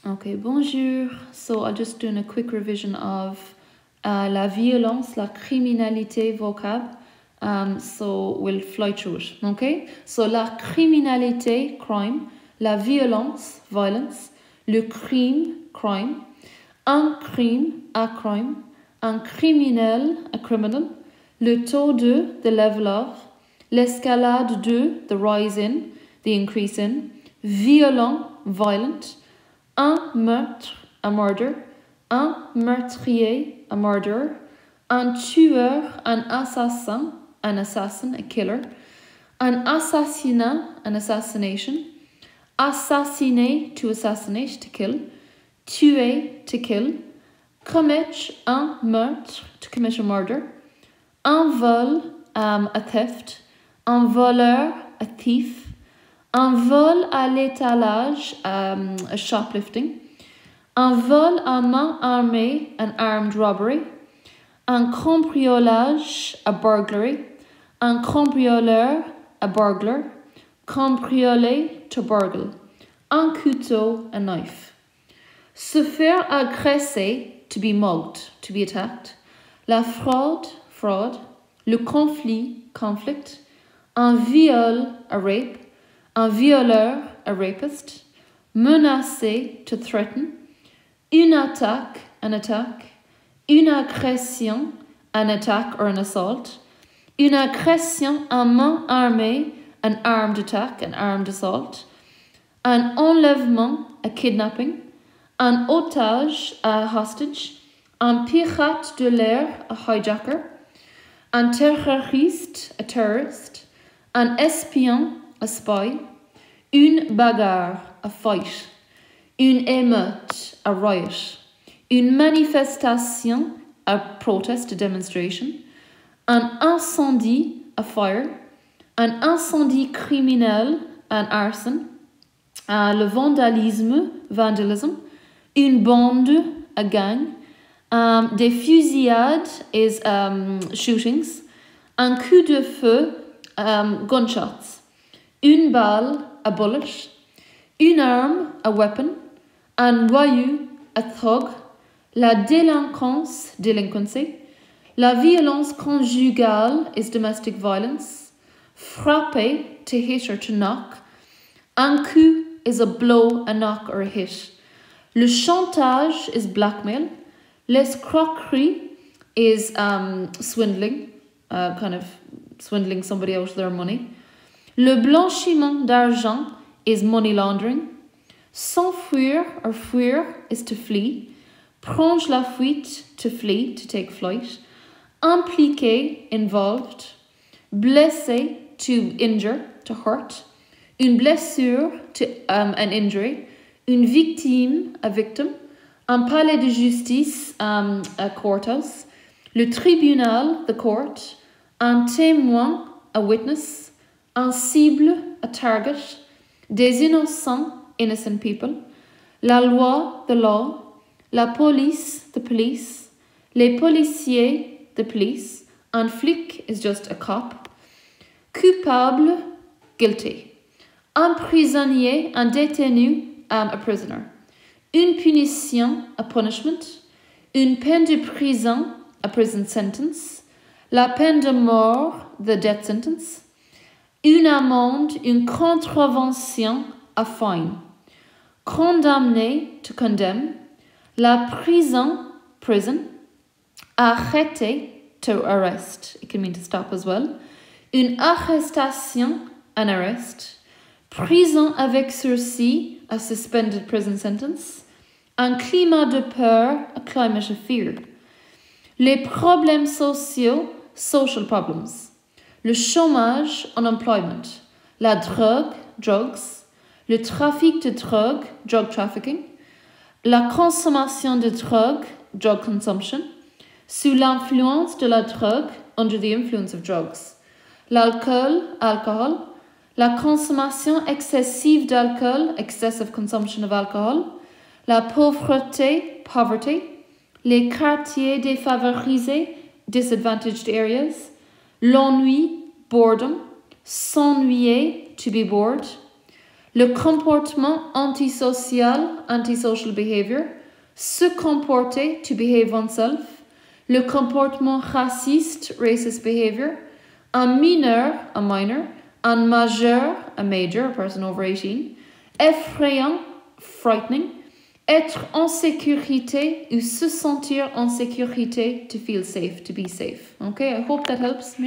Okay, bonjour. So I'll just do a quick revision of la violence, la criminalité vocab. So we'll fly through it, okay? So la criminalité, crime, la violence, violence, le crime, crime, un crime, a crime, un criminel, a criminal, le taux de, the level of, l'escalade de, the rise in, the increase in, violent, violent, un meurtre, a murder, un meurtrier, a murderer, un tueur, an assassin, an assassin, a killer, an assassinat, an assassination, assassiner, to assassinate, to kill, tuer, to kill, commettre un meurtre, to commit a murder, un vol, a theft, un voleur, a thief, un vol à l'étalage, a shoplifting, un vol à main armée, an armed robbery, un cambriolage, a burglary, un cambrioleur, a burglar, cambrioler, to burgle, un couteau, a knife. Se faire agresser, to be mugged, to be attacked, la fraude, fraud, le conflit, conflict, un viol, a rape, un violeur, a rapist, menacer, to threaten, une attaque, an attack, une agression, an attack or an assault, une agression à main armée, an armed attack, an armed assault, un enlèvement, a kidnapping, un otage, a hostage, un pirate de l'air, a hijacker, un terroriste, a terrorist, un espion, a spy, une bagarre, a fight, une émeute, a riot, une manifestation, a protest, a demonstration, un incendie, a fire, un incendie criminel, an arson, le vandalisme, vandalism, une bande, a gang, des fusillades is shootings, un coup de feu, gunshots, une balle, a bullet, une arme, a weapon, un voyou, a thug, la délinquance, delinquency, la violence conjugale is domestic violence, frapper, to hit or to knock, un coup is a blow, a knock or a hit, le chantage is blackmail, l'escroquerie is swindling, kind of swindling somebody out of their money, le blanchiment d'argent is money laundering, s'enfuir or fuir is to flee, prendre la fuite, to flee, to take flight, impliqué, involved, blessé, to injure, to hurt, une blessure, to an injury, une victime, a victim, un palais de justice, a courthouse, le tribunal, the court, un témoin, a witness, un cible, a target, des innocents, innocent people, la loi, the law, la police, the police, les policiers, the police, un flic is just a cop, coupable, guilty, un prisonnier, un détenu, a prisoner, une punition, a punishment, une peine de prison, a prison sentence, la peine de mort, the death sentence, une amende, une contravention, a fine, condamné, to condemn, la prison, prison, arrêter, to arrest, it can mean to stop as well, une arrestation, an arrest, prison avec sursis, a suspended prison sentence, un climat de peur, a climate of fear, les problèmes sociaux, social problems, le chômage, unemployment, la drogue, drugs, le trafic de drogue, drug trafficking, la consommation de drogue, drug consumption, sous l'influence de la drogue, under the influence of drugs, l'alcool, alcohol, la consommation excessive d'alcool, excessive consumption of alcohol, la pauvreté, poverty, les quartiers défavorisés, disadvantaged areas, l'ennui, boredom, s'ennuyer, to be bored, Le comportement antisocial, antisocial behavior. Se comporter, to behave oneself. Le comportement raciste, racist behavior. Un mineur, a minor. Un majeur, a major, a person over 18. Effrayant, frightening. Être en sécurité ou se sentir en sécurité, to feel safe, to be safe. Okay, I hope that helps.